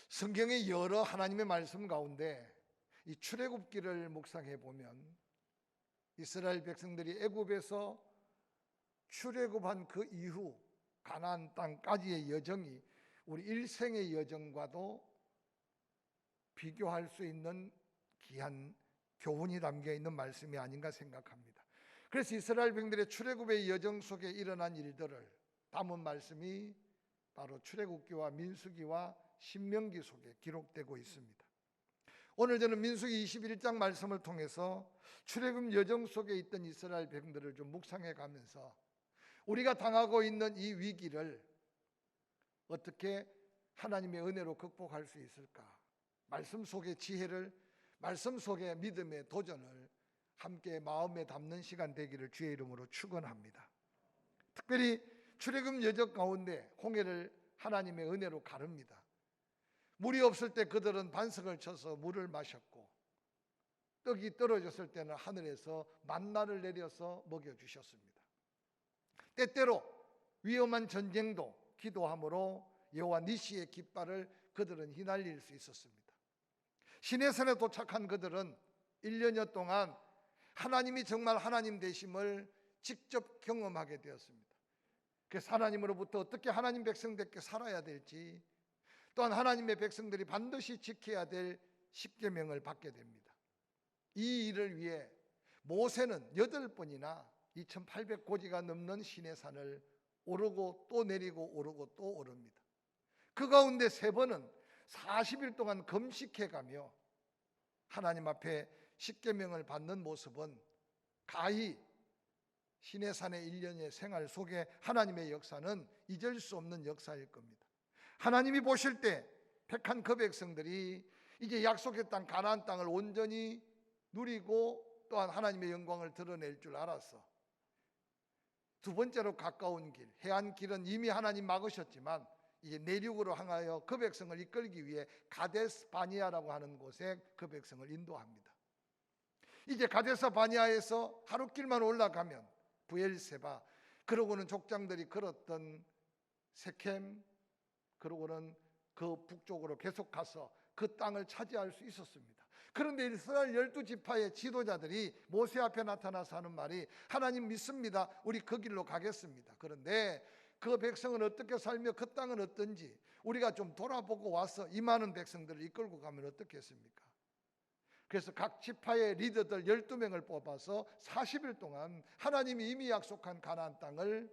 성경의 여러 하나님의 말씀 가운데 이 출애굽기를 묵상해 보면 이스라엘 백성들이 애굽에서 출애굽한 그 이후 가나안 땅까지의 여정이 우리 일생의 여정과도 비교할 수 있는 귀한 교훈이 담겨 있는 말씀이 아닌가 생각합니다. 그래서 이스라엘 백성들의 출애굽의 여정 속에 일어난 일들을 담은 말씀이 바로 출애굽기와 민수기와 신명기 속에 기록되고 있습니다. 오늘 저는 민수기 21장 말씀을 통해서 출애굽 여정 속에 있던 이스라엘 백성들을 좀 묵상해 가면서 우리가 당하고 있는 이 위기를 어떻게 하나님의 은혜로 극복할 수 있을까? 말씀 속의 지혜를, 말씀 속의 믿음의 도전을 함께 마음에 담는 시간 되기를 주의 이름으로 축원합니다. 특별히 출애굽 여정 가운데 홍해를 하나님의 은혜로 가릅니다. 물이 없을 때 그들은 반석을 쳐서 물을 마셨고, 떡이 떨어졌을 때는 하늘에서 만나를 내려서 먹여주셨습니다. 때때로 위험한 전쟁도 기도함으로 여호와 니시의 깃발을 그들은 휘날릴 수 있었습니다. 시내산에 도착한 그들은 1년여 동안 하나님이 정말 하나님 되심을 직접 경험하게 되었습니다. 그래서 하나님으로부터 어떻게 하나님 백성답게 살아야 될지, 또한 하나님의 백성들이 반드시 지켜야 될 십계명을 받게 됩니다. 이 일을 위해 모세는 8번이나 2800고지가 넘는 시내산을 오르고 또 내리고 오르고 또 오릅니다. 그 가운데 3번은 40일 동안 금식해가며 하나님 앞에 십계명을 받는 모습은 가히 시내산의 1년의 생활 속에 하나님의 역사는 잊을 수 없는 역사일 겁니다. 하나님이 보실 때 택한 그 백성들이 이제 약속의 땅 가나안 땅을 온전히 누리고 또한 하나님의 영광을 드러낼 줄 알았어. 두 번째로 가까운 길, 해안 길은 이미 하나님 막으셨지만 이제 내륙으로 향하여 그 백성을 이끌기 위해 가데스 바니아라고 하는 곳에 그 백성을 인도합니다. 이제 가데스 바니아에서 하루 길만 올라가면 부엘세바, 그러고는 족장들이 걸었던 세켐, 그러고는 그 북쪽으로 계속 가서 그 땅을 차지할 수 있었습니다. 그런데 이스라엘 12지파의 지도자들이 모세 앞에 나타나서 하는 말이, 하나님 믿습니다, 우리 그 길로 가겠습니다. 그런데 그 백성은 어떻게 살며 그 땅은 어떤지 우리가 좀 돌아보고 와서 이 많은 백성들을 이끌고 가면 어떻겠습니까? 그래서 각 지파의 리더들 12명을 뽑아서 40일 동안 하나님이 이미 약속한 가나안 땅을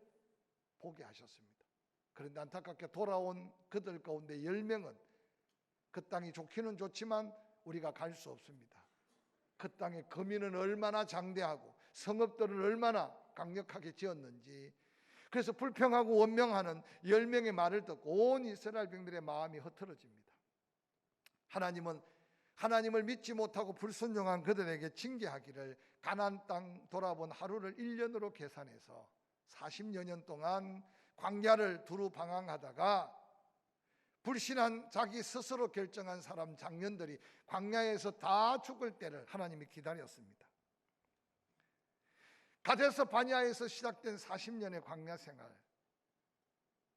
보게 하셨습니다. 그런데 안타깝게 돌아온 그들 가운데 10명은 그 땅이 좋기는 좋지만 우리가 갈 수 없습니다. 그 땅의 거민은 얼마나 장대하고 성읍들은 얼마나 강력하게 지었는지, 그래서 불평하고 원명하는 10명의 말을 듣고 온 이스라엘 백성들의 마음이 흐트러집니다. 하나님은 하나님을 믿지 못하고 불순종한 그들에게 징계하기를 가나안 땅 돌아본 하루를 1년으로 계산해서 40여 년 동안 광야를 두루 방황하다가 불신한 자기 스스로 결정한 사람 장년들이 광야에서 다 죽을 때를 하나님이 기다렸습니다. 가데스 바니아에서 시작된 40년의 광야 생활,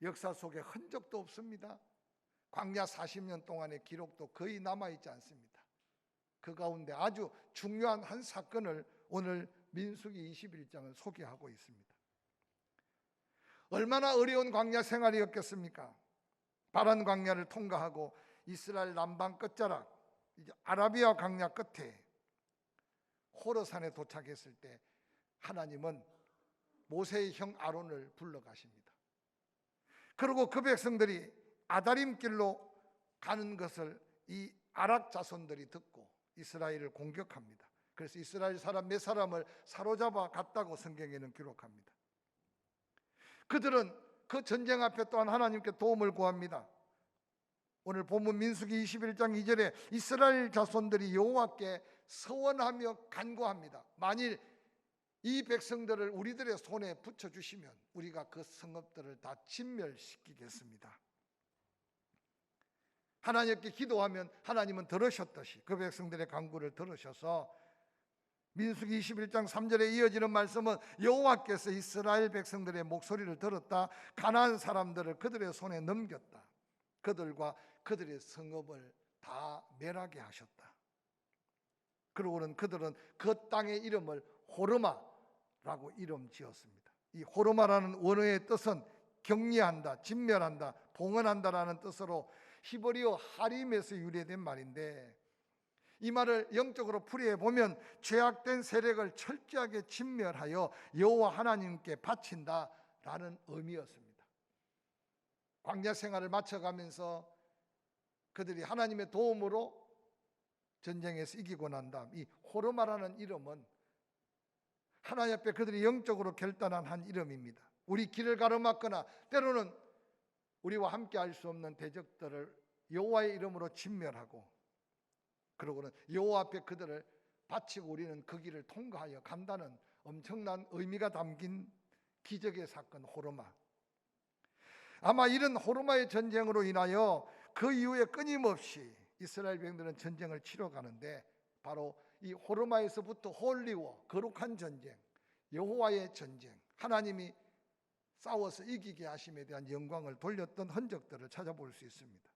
역사 속에 흔적도 없습니다. 광야 40년 동안의 기록도 거의 남아있지 않습니다. 그 가운데 아주 중요한 한 사건을 오늘 민수기 21장은 소개하고 있습니다. 얼마나 어려운 광야 생활이었겠습니까? 바란 광야를 통과하고 이스라엘 남방 끝자락 아라비아 광야 끝에 호르산에 도착했을 때 하나님은 모세의 형 아론을 불러가십니다. 그리고 그 백성들이 아다림 길로 가는 것을 이 아락 자손들이 듣고 이스라엘을 공격합니다. 그래서 이스라엘 사람 몇 사람을 사로잡아 갔다고 성경에는 기록합니다. 그들은 그 전쟁 앞에 또한 하나님께 도움을 구합니다. 오늘 본문 민수기 21장 2절에 이스라엘 자손들이 여호와께 서원하며 간구합니다. 만일 이 백성들을 우리들의 손에 붙여주시면 우리가 그 성읍들을 다 진멸시키겠습니다. 하나님께 기도하면 하나님은 들으셨듯이 그 백성들의 간구를 들으셔서 민수기 21장 3절에 이어지는 말씀은 여호와께서 이스라엘 백성들의 목소리를 들었다. 가나안 사람들을 그들의 손에 넘겼다. 그들과 그들의 성읍을 다 멸하게 하셨다. 그러고는 그들은 그 땅의 이름을 호르마라고 이름 지었습니다. 이 호르마라는 원어의 뜻은 격리한다, 진멸한다, 봉헌한다라는 뜻으로 히브리어 하림에서 유래된 말인데, 이 말을 영적으로 풀이해 보면 죄악된 세력을 철저하게 진멸하여 여호와 하나님께 바친다라는 의미였습니다. 광야 생활을 마쳐가면서 그들이 하나님의 도움으로 전쟁에서 이기고 난 다음 이 호르마라는 이름은 하나님 앞에 그들이 영적으로 결단한 한 이름입니다. 우리 길을 가로막거나 때로는 우리와 함께 할 수 없는 대적들을 여호와의 이름으로 진멸하고, 그러고는 여호와 앞에 그들을 바치고 우리는 그 길을 통과하여 간다는 엄청난 의미가 담긴 기적의 사건 호르마. 아마 이런 호르마의 전쟁으로 인하여 그 이후에 끊임없이 이스라엘 백성들은 전쟁을 치러가는데, 바로 이 호르마에서부터 홀리워 거룩한 전쟁, 여호와의 전쟁, 하나님이 싸워서 이기게 하심에 대한 영광을 돌렸던 흔적들을 찾아볼 수 있습니다.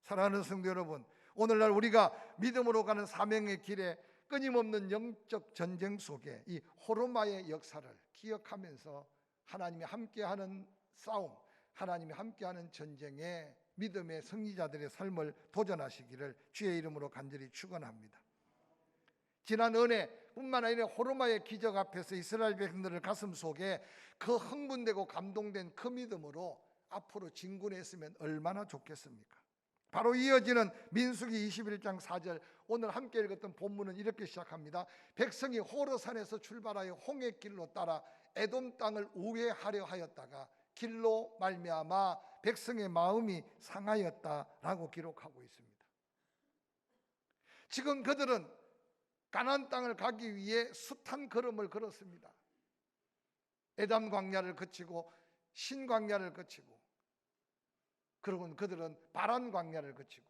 사랑하는 성도 여러분, 오늘날 우리가 믿음으로 가는 사명의 길에 끊임없는 영적 전쟁 속에 이 호르마의 역사를 기억하면서 하나님이 함께하는 싸움, 하나님이 함께하는 전쟁에 믿음의 승리자들의 삶을 도전하시기를 주의 이름으로 간절히 축원합니다. 지난 은혜뿐만 아니라 호르마의 기적 앞에서 이스라엘 백성들의 가슴 속에 그 흥분되고 감동된 그 믿음으로 앞으로 진군했으면 얼마나 좋겠습니까? 바로 이어지는 민수기 21장 4절, 오늘 함께 읽었던 본문은 이렇게 시작합니다. 백성이 호르산에서 출발하여 홍해길로 따라 에돔 땅을 우회하려 하였다가 길로 말미암아 백성의 마음이 상하였다라고 기록하고 있습니다. 지금 그들은 가나안 땅을 가기 위해 숱한 걸음을 걸었습니다. 에담 광야를 거치고 신 광야를 거치고, 그러고는 그들은 바란 광야를 거치고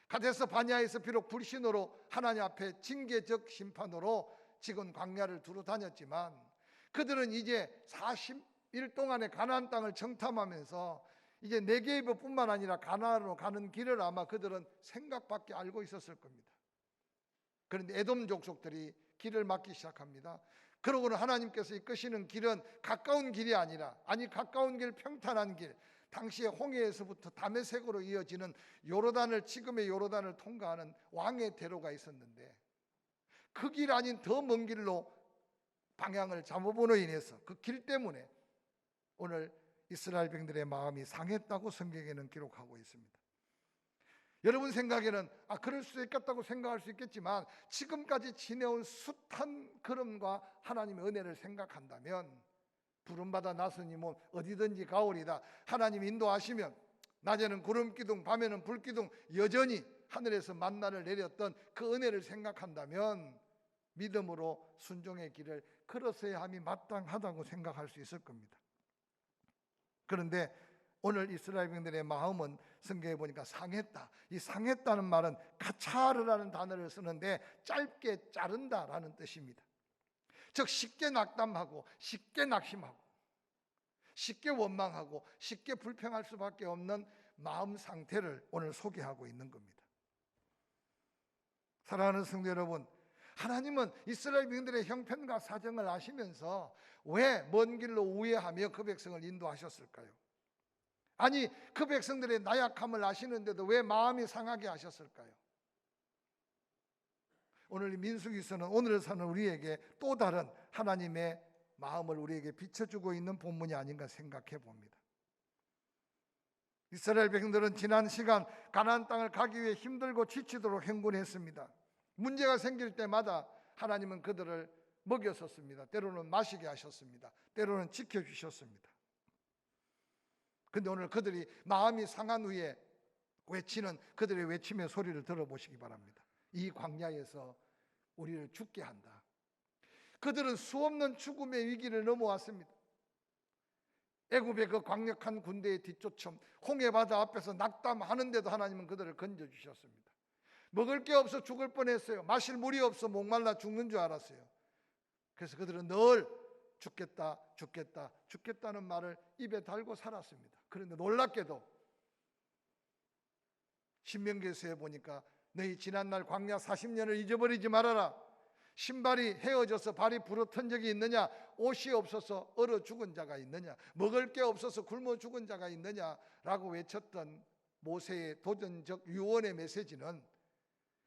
가데스 바냐에서 비록 불신으로 하나님 앞에 징계적 심판으로 지금 광야를 두루 다녔지만, 그들은 이제 40일 동안의 가나안 땅을 정탐하면서 이제 네게이브뿐만 아니라 가나안으로 가는 길을 아마 그들은 생각밖에 알고 있었을 겁니다. 그런데 에돔 족속들이 길을 막기 시작합니다. 그러고는 하나님께서 이끄시는 길은 가까운 길이 아니라, 가까운 길, 평탄한 길, 당시에 홍해에서부터 다메섹으로 이어지는 요르단을, 지금의 요르단을 통과하는 왕의 대로가 있었는데, 그 길 아닌 더 먼 길로 방향을 잘못으로 인해서 그 길 때문에 오늘 이스라엘 백성들의 마음이 상했다고 성경에는 기록하고 있습니다. 여러분 생각에는 그럴 수 있겠다고 생각할 수 있겠지만, 지금까지 지내온 숱한 걸음과 하나님의 은혜를 생각한다면, 부름받아 나서님은 어디든지 가오리다, 하나님 인도하시면 낮에는 구름 기둥, 밤에는 불 기둥, 여전히 하늘에서 만나를 내렸던 그 은혜를 생각한다면 믿음으로 순종의 길을 걸었어야 함이 마땅하다고 생각할 수 있을 겁니다. 그런데 오늘 이스라엘 백성들의 마음은 성경에 보니까 상했다. 이 상했다는 말은 가차르라는 단어를 쓰는데 짧게 자른다라는 뜻입니다. 즉 쉽게 낙담하고 쉽게 낙심하고 쉽게 원망하고 쉽게 불평할 수밖에 없는 마음 상태를 오늘 소개하고 있는 겁니다. 사랑하는 성도 여러분, 하나님은 이스라엘 백성들의 형편과 사정을 아시면서 왜 먼 길로 우회하며 그 백성을 인도하셨을까요? 아니, 그 백성들의 나약함을 아시는데도 왜 마음이 상하게 하셨을까요? 오늘 민수기서는 오늘을 사는 우리에게 또 다른 하나님의 마음을 우리에게 비춰주고 있는 본문이 아닌가 생각해 봅니다. 이스라엘 백성들은 지난 시간 가나안 땅을 가기 위해 힘들고 지치도록 행군했습니다. 문제가 생길 때마다 하나님은 그들을 먹였었습니다. 때로는 마시게 하셨습니다. 때로는 지켜주셨습니다. 그런데 오늘 그들이 마음이 상한 후에 외치는 그들의 외침의 소리를 들어보시기 바랍니다. 이 광야에서 우리를 죽게 한다. 그들은 수없는 죽음의 위기를 넘어왔습니다. 애굽의 그 강력한 군대의 뒤쫓음, 홍해바다 앞에서 낙담하는데도 하나님은 그들을 건져주셨습니다. 먹을 게 없어 죽을 뻔했어요. 마실 물이 없어 목말라 죽는 줄 알았어요. 그래서 그들은 늘 죽겠다, 죽겠다, 죽겠다는 말을 입에 달고 살았습니다. 그런데 놀랍게도 신명기서에 보니까 너희 지난날 광야 40년을 잊어버리지 말아라. 신발이 헤어져서 발이 부러튼 적이 있느냐? 옷이 없어서 얼어 죽은 자가 있느냐? 먹을 게 없어서 굶어 죽은 자가 있느냐? 라고 외쳤던 모세의 도전적 유언의 메시지는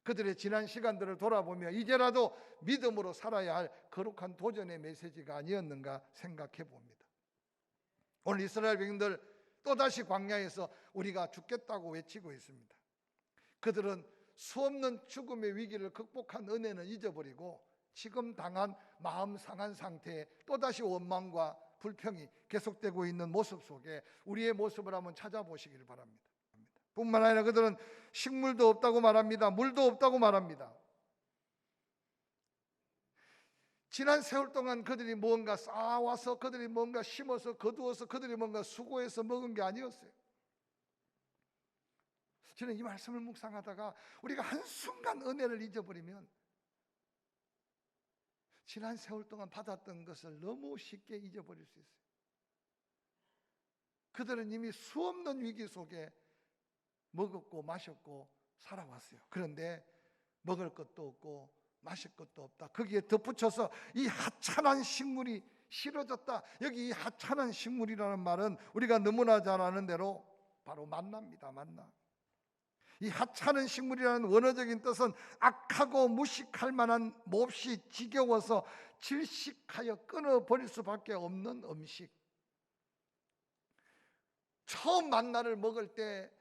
그들의 지난 시간들을 돌아보며 이제라도 믿음으로 살아야 할 거룩한 도전의 메시지가 아니었는가 생각해 봅니다. 오늘 이스라엘 백성들 또다시 광야에서 우리가 죽겠다고 외치고 있습니다. 그들은 수없는 죽음의 위기를 극복한 은혜는 잊어버리고 지금 당한 마음 상한 상태에 또다시 원망과 불평이 계속되고 있는 모습 속에 우리의 모습을 한번 찾아보시기를 바랍니다. 뿐만 아니라 그들은 식물도 없다고 말합니다. 물도 없다고 말합니다. 지난 세월 동안 그들이 뭔가 쌓아와서 그들이 뭔가 심어서 거두어서 그들이 뭔가 수고해서 먹은 게 아니었어요. 저는 이 말씀을 묵상하다가 우리가 한순간 은혜를 잊어버리면 지난 세월 동안 받았던 것을 너무 쉽게 잊어버릴 수 있어요. 그들은 이미 수없는 위기 속에 먹었고 마셨고 살아왔어요. 그런데 먹을 것도 없고 마실 것도 없다. 거기에 덧붙여서 이 하찮은 식물이 싫어졌다. 여기 이 하찮은 식물이라는 말은 우리가 너무나 잘 아는 대로 바로 만나입니다. 만나. 이 하찮은 식물이라는 원어적인 뜻은 악하고 무식할 만한 몹시 지겨워서 질식하여 끊어버릴 수밖에 없는 음식. 처음 만나를 먹을 때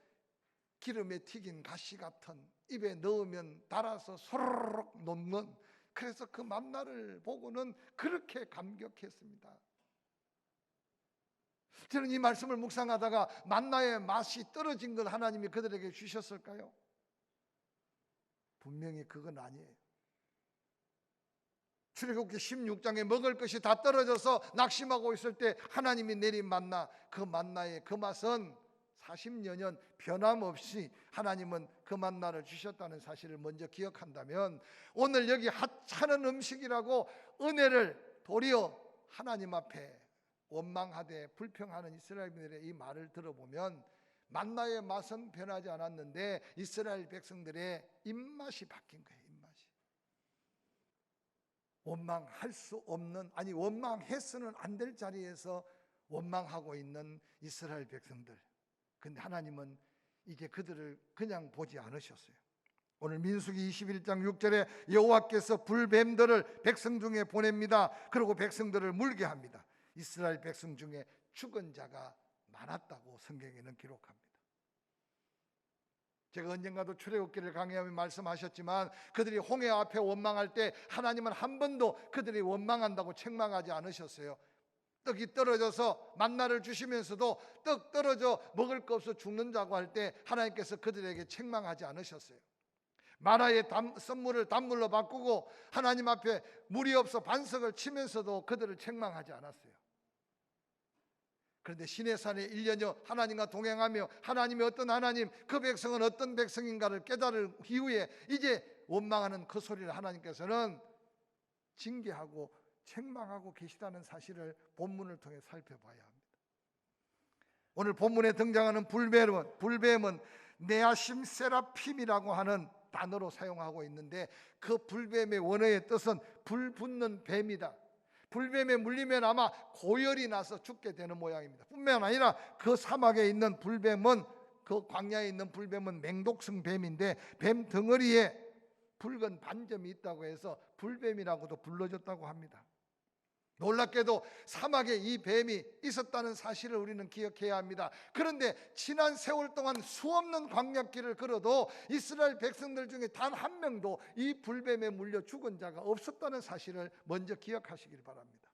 기름에 튀긴 가시 같은, 입에 넣으면 달아서 소르륵 녹는, 그래서 그 만나를 보고는 그렇게 감격했습니다. 저는 이 말씀을 묵상하다가 만나의 맛이 떨어진 걸 하나님이 그들에게 주셨을까요? 분명히 그건 아니에요. 출애굽기 16장에 먹을 것이 다 떨어져서 낙심하고 있을 때 하나님이 내린 만나, 그 만나의 그 맛은 40여년 변함없이 하나님은 그 만나를 주셨다는 사실을 먼저 기억한다면, 오늘 여기 하찮은 음식이라고 은혜를 도리어 하나님 앞에 원망하되 불평하는 이스라엘인들의 이 말을 들어보면 만나의 맛은 변하지 않았는데 이스라엘 백성들의 입맛이 바뀐 거예요. 입맛이. 원망할 수 없는, 아니 원망해서는 안 될 자리에서 원망하고 있는 이스라엘 백성들. 근데 하나님은 이제 그들을 그냥 보지 않으셨어요. 오늘 민수기 21장 6절에 여호와께서 불뱀들을 백성 중에 보냅니다. 그리고 백성들을 물게 합니다. 이스라엘 백성 중에 죽은 자가 많았다고 성경에는 기록합니다. 제가 언젠가도 출애굽기를 강의하며 말씀하셨지만 그들이 홍해 앞에 원망할 때 하나님은 한 번도 그들이 원망한다고 책망하지 않으셨어요. 떡이 떨어져서 만나를 주시면서도 떡 떨어져 먹을 거 없어 죽는다고 할 때 하나님께서 그들에게 책망하지 않으셨어요. 마라의 썬물을 단물로 바꾸고 하나님 앞에 물이 없어 반석을 치면서도 그들을 책망하지 않았어요. 그런데 시내산에 1년여 하나님과 동행하며 하나님이 어떤 하나님, 그 백성은 어떤 백성인가를 깨달을 이후에 이제 원망하는 그 소리를 하나님께서는 징계하고 책망하고 계시다는 사실을 본문을 통해 살펴봐야 합니다. 오늘 본문에 등장하는 불뱀은 네아심 세라핌이라고 하는 단어로 사용하고 있는데 그 불뱀의 원어의 뜻은 불 붙는 뱀이다. 불뱀에 물리면 아마 고열이 나서 죽게 되는 모양입니다. 뿐만 아니라 그 사막에 있는 불뱀은, 그 광야에 있는 불뱀은 맹독성 뱀인데 뱀 덩어리에 붉은 반점이 있다고 해서 불뱀이라고도 불러졌다고 합니다. 놀랍게도 사막에 이 뱀이 있었다는 사실을 우리는 기억해야 합니다. 그런데 지난 세월 동안 수없는 광야길을 걸어도 이스라엘 백성들 중에 단 한 명도 이 불뱀에 물려 죽은 자가 없었다는 사실을 먼저 기억하시길 바랍니다.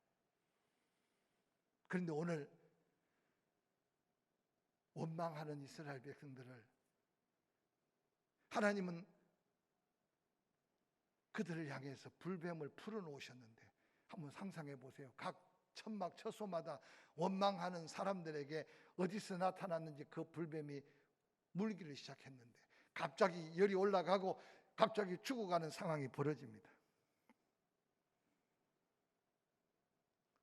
그런데 오늘 원망하는 이스라엘 백성들을 하나님은 그들을 향해서 불뱀을 풀어놓으셨는데 한번 상상해 보세요. 각 천막 처소마다 원망하는 사람들에게 어디서 나타났는지 그 불뱀이 물기를 시작했는데 갑자기 열이 올라가고 갑자기 죽어가는 상황이 벌어집니다.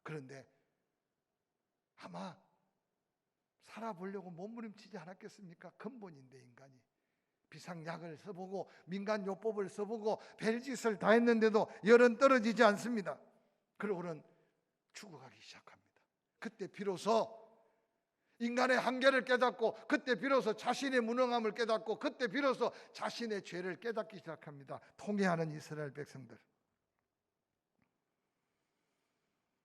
그런데 아마 살아보려고 몸부림치지 않았겠습니까? 근본인데 인간이 비상약을 써보고 민간요법을 써보고 별짓을 다 했는데도 열은 떨어지지 않습니다. 그러고는 죽어가기 시작합니다. 그때 비로소 인간의 한계를 깨닫고, 그때 비로소 자신의 무능함을 깨닫고, 그때 비로소 자신의 죄를 깨닫기 시작합니다. 통회하는 이스라엘 백성들.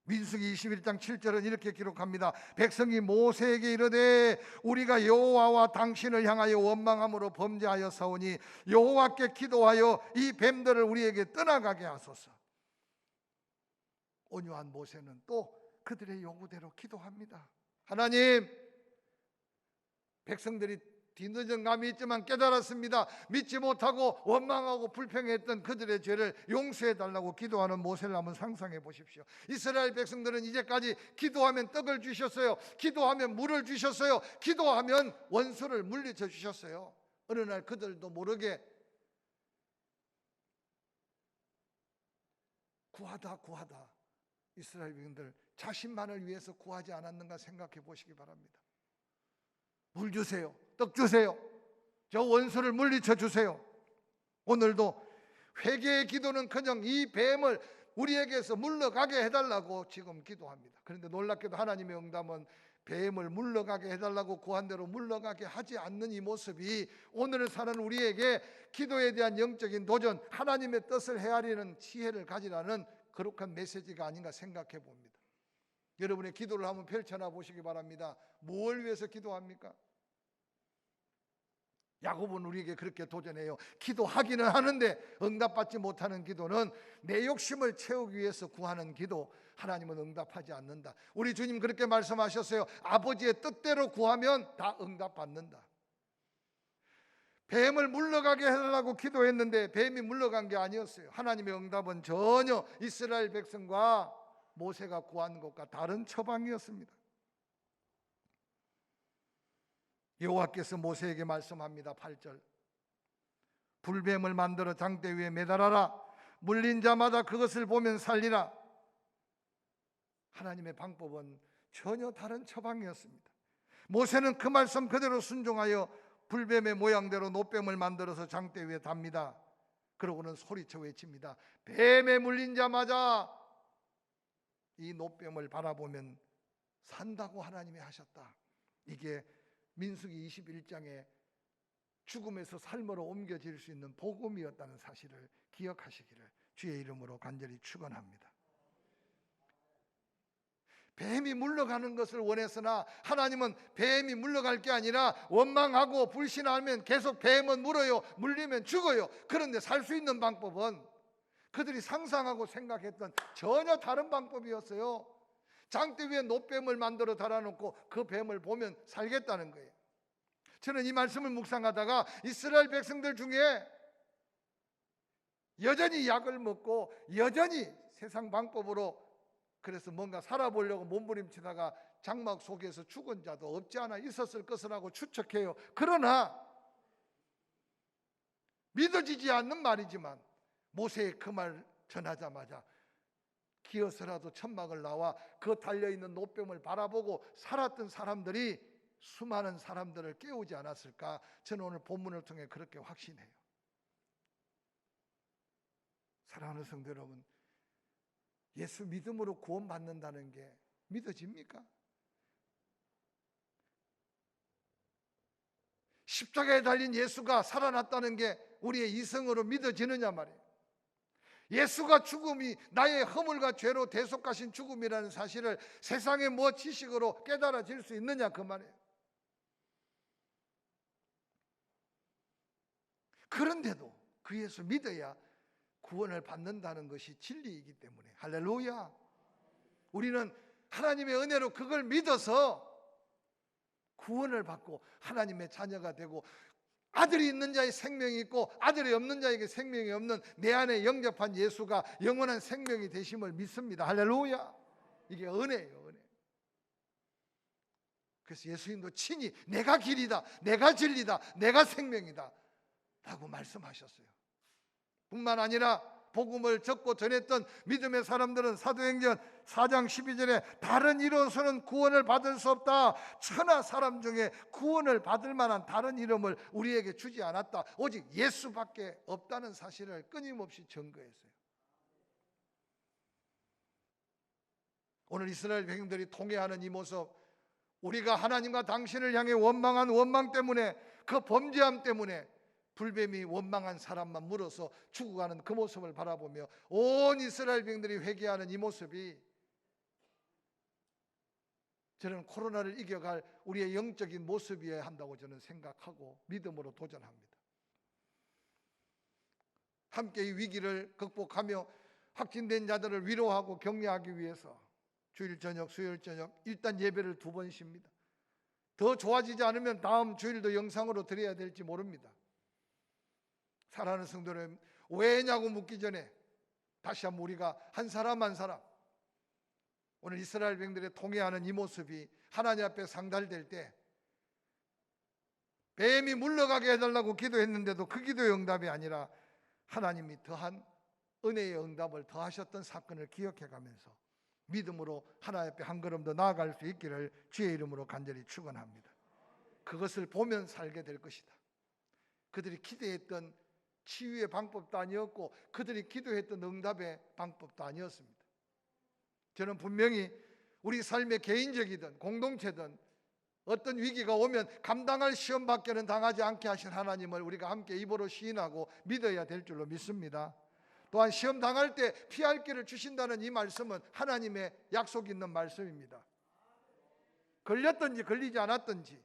민수기 21장 7절은 이렇게 기록합니다. 백성이 모세에게 이르되 우리가 여호와와 당신을 향하여 원망함으로 범죄하여 사오니 여호와께 기도하여 이 뱀들을 우리에게 떠나가게 하소서. 온유한 모세는 또 그들의 요구대로 기도합니다. 하나님, 백성들이 뒤늦은 감이 있지만 깨달았습니다. 믿지 못하고 원망하고 불평했던 그들의 죄를 용서해달라고 기도하는 모세를 한번 상상해 보십시오. 이스라엘 백성들은 이제까지 기도하면 떡을 주셨어요. 기도하면 물을 주셨어요. 기도하면 원수를 물리쳐 주셨어요. 어느 날 그들도 모르게 구하다 이스라엘 백성들 자신만을 위해서 구하지 않았는가 생각해 보시기 바랍니다. 물 주세요. 떡 주세요. 저 원수를 물리쳐 주세요. 오늘도 회개의 기도는커녕 이 뱀을 우리에게서 물러가게 해달라고 지금 기도합니다. 그런데 놀랍게도 하나님의 응답은 뱀을 물러가게 해달라고 구한 대로 물러가게 하지 않는 이 모습이 오늘을 사는 우리에게 기도에 대한 영적인 도전, 하나님의 뜻을 헤아리는 지혜를 가지라는 거룩한 메시지가 아닌가 생각해 봅니다. 여러분의 기도를 한번 펼쳐나 보시기 바랍니다. 뭘 위해서 기도합니까? 야곱은 우리에게 그렇게 도전해요. 기도하기는 하는데 응답받지 못하는 기도는 내 욕심을 채우기 위해서 구하는 기도, 하나님은 응답하지 않는다. 우리 주님 그렇게 말씀하셨어요. 아버지의 뜻대로 구하면 다 응답받는다. 뱀을 물러가게 해달라고 기도했는데 뱀이 물러간 게 아니었어요. 하나님의 응답은 전혀 이스라엘 백성과 모세가 구한 것과 다른 처방이었습니다. 여호와께서 모세에게 말씀합니다. 8절, 불뱀을 만들어 장대 위에 매달아라. 물린 자마다 그것을 보면 살리라. 하나님의 방법은 전혀 다른 처방이었습니다. 모세는 그 말씀 그대로 순종하여 불뱀의 모양대로 노뱀을 만들어서 장대 위에 답니다. 그러고는 소리쳐 외칩니다. 뱀에 물린 자마다 이 노뱀을 바라보면 산다고 하나님이 하셨다. 이게 민수기 21장에 죽음에서 삶으로 옮겨질 수 있는 복음이었다는 사실을 기억하시기를 주의 이름으로 간절히 축원합니다. 뱀이 물러가는 것을 원했으나 하나님은 뱀이 물러갈 게 아니라 원망하고 불신하면 계속 뱀은 물어요. 물리면 죽어요. 그런데 살 수 있는 방법은 그들이 상상하고 생각했던 전혀 다른 방법이었어요. 장대 위에 노뱀을 만들어 달아놓고 그 뱀을 보면 살겠다는 거예요. 저는 이 말씀을 묵상하다가 이스라엘 백성들 중에 여전히 약을 먹고 여전히 세상 방법으로 그래서 뭔가 살아보려고 몸부림치다가 장막 속에서 죽은 자도 없지 않아 있었을 것이라고 추측해요. 그러나 믿어지지 않는 말이지만 모세의 그 말 전하자마자 기어서라도 천막을 나와 그 달려있는 노뱀을 바라보고 살았던 사람들이 수많은 사람들을 깨우지 않았을까? 저는 오늘 본문을 통해 그렇게 확신해요. 사랑하는 성도 여러분, 예수 믿음으로 구원받는다는 게 믿어집니까? 십자가에 달린 예수가 살아났다는 게 우리의 이성으로 믿어지느냐 말이에요. 예수가 죽음이 나의 허물과 죄로 대속하신 죽음이라는 사실을 세상의 뭐 지식으로 깨달아질 수 있느냐 그 말이에요. 그런데도 그 예수 믿어야 구원을 받는다는 것이 진리이기 때문에 할렐루야. 우리는 하나님의 은혜로 그걸 믿어서 구원을 받고 하나님의 자녀가 되고 아들이 있는 자의 생명이 있고 아들이 없는 자에게 생명이 없는 내 안에 영접한 예수가 영원한 생명이 되심을 믿습니다. 할렐루야. 이게 은혜예요, 은혜. 그래서 예수님도 친히 내가 길이다, 내가 진리다, 내가 생명이다 라고 말씀하셨어요. 뿐만 아니라 복음을 적고 전했던 믿음의 사람들은 사도행전 4장 12절에 다른 이로서는 구원을 받을 수 없다, 천하 사람 중에 구원을 받을 만한 다른 이름을 우리에게 주지 않았다, 오직 예수밖에 없다는 사실을 끊임없이 증거했어요. 오늘 이스라엘 백성들이 통회하는 이 모습, 우리가 하나님과 당신을 향해 원망한 원망 때문에, 그 범죄함 때문에 불뱀이 원망한 사람만 물어서 죽어가는 그 모습을 바라보며 온 이스라엘 백성들이 회개하는 이 모습이 저는 코로나를 이겨갈 우리의 영적인 모습이어야 한다고 저는 생각하고 믿음으로 도전합니다. 함께 이 위기를 극복하며 확진된 자들을 위로하고 격려하기 위해서 주일 저녁, 수요일 저녁 일단 예배를 2번 쉽니다. 더 좋아지지 않으면 다음 주일도 영상으로 드려야 될지 모릅니다. 사랑하는 성도님, 왜냐고 묻기 전에 다시 한번 우리가 한 사람 한 사람, 오늘 이스라엘 백성들의 통회하는 이 모습이 하나님 앞에 상달될 때 뱀이 물러가게 해달라고 기도했는데도 그 기도의 응답이 아니라 하나님이 더한 은혜의 응답을 더하셨던 사건을 기억해가면서 믿음으로 하나님 앞에 한 걸음 더 나아갈 수 있기를 주의 이름으로 간절히 축원합니다. 그것을 보면 살게 될 것이다. 그들이 기대했던 치유의 방법도 아니었고 그들이 기도했던 응답의 방법도 아니었습니다. 저는 분명히 우리 삶의 개인적이든 공동체든 어떤 위기가 오면 감당할 시험밖에는 당하지 않게 하신 하나님을 우리가 함께 입으로 시인하고 믿어야 될 줄로 믿습니다. 또한 시험 당할 때 피할 길을 주신다는 이 말씀은 하나님의 약속 있는 말씀입니다. 걸렸든지 걸리지 않았든지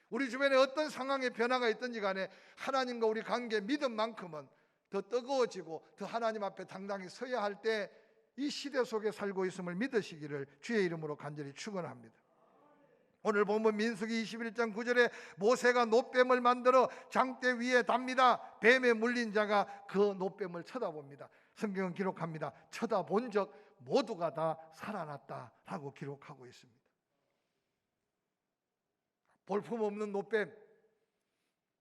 우리 주변에 어떤 상황의 변화가 있든지 간에 하나님과 우리 관계 믿음만큼은 더 뜨거워지고 더 하나님 앞에 당당히 서야 할 때 이 시대 속에 살고 있음을 믿으시기를 주의 이름으로 간절히 축원합니다. 오늘 본문 민수기 21장 9절에 모세가 놋뱀을 만들어 장대 위에 답니다. 뱀에 물린 자가 그 놋뱀을 쳐다봅니다. 성경은 기록합니다. 쳐다본 적 모두가 다 살아났다라고 기록하고 있습니다. 볼품없는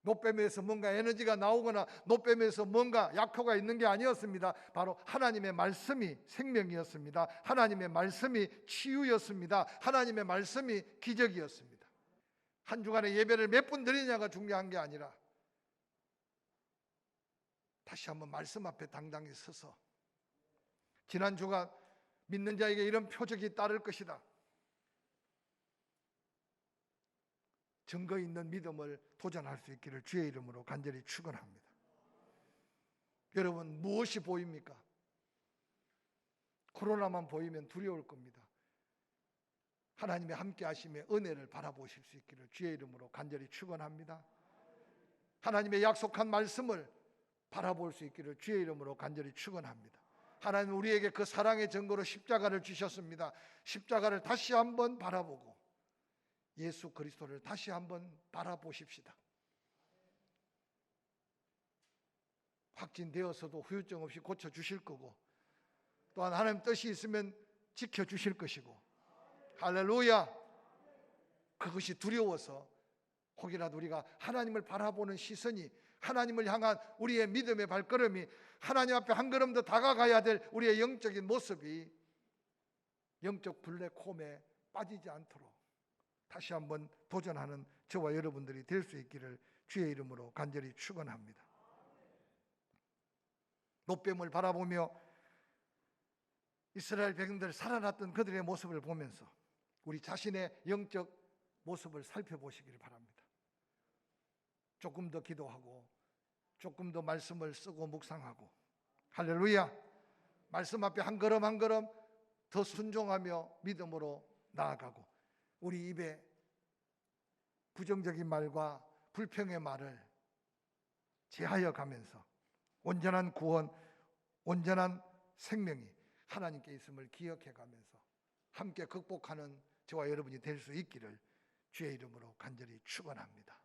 놋뱀에서 뭔가 에너지가 나오거나 놋뱀에서 뭔가 약효가 있는 게 아니었습니다. 바로 하나님의 말씀이 생명이었습니다. 하나님의 말씀이 치유였습니다. 하나님의 말씀이 기적이었습니다. 한 주간의 예배를 몇 분 드리냐가 중요한 게 아니라 다시 한번 말씀 앞에 당당히 서서 지난 주간 믿는 자에게 이런 표적이 따를 것이다, 증거 있는 믿음을 도전할 수 있기를 주의 이름으로 간절히 축원합니다. 여러분, 무엇이 보입니까? 코로나만 보이면 두려울 겁니다. 하나님의 함께 하심의 은혜를 바라보실 수 있기를 주의 이름으로 간절히 축원합니다. 하나님의 약속한 말씀을 바라볼 수 있기를 주의 이름으로 간절히 축원합니다. 하나님 우리에게 그 사랑의 증거로 십자가를 주셨습니다. 십자가를 다시 한번 바라보고 예수 그리스도를 다시 한번 바라보십시다. 확진되어서도 후유증 없이 고쳐주실 거고 또한 하나님 뜻이 있으면 지켜주실 것이고, 할렐루야. 그것이 두려워서 혹이라도 우리가 하나님을 바라보는 시선이, 하나님을 향한 우리의 믿음의 발걸음이, 하나님 앞에 한 걸음 더 다가가야 될 우리의 영적인 모습이 영적 블랙홈에 빠지지 않도록 다시 한번 도전하는 저와 여러분들이 될 수 있기를 주의 이름으로 간절히 축원합니다. 놋뱀을 바라보며 이스라엘 백성들 살아났던 그들의 모습을 보면서 우리 자신의 영적 모습을 살펴보시기를 바랍니다. 조금 더 기도하고 조금 더 말씀을 쓰고 묵상하고, 할렐루야, 말씀 앞에 한 걸음 한 걸음 더 순종하며 믿음으로 나아가고 우리 입에 부정적인 말과 불평의 말을 제하여 가면서 온전한 구원, 온전한 생명이 하나님께 있음을 기억해 가면서 함께 극복하는 저와 여러분이 될 수 있기를 주의 이름으로 간절히 축원합니다.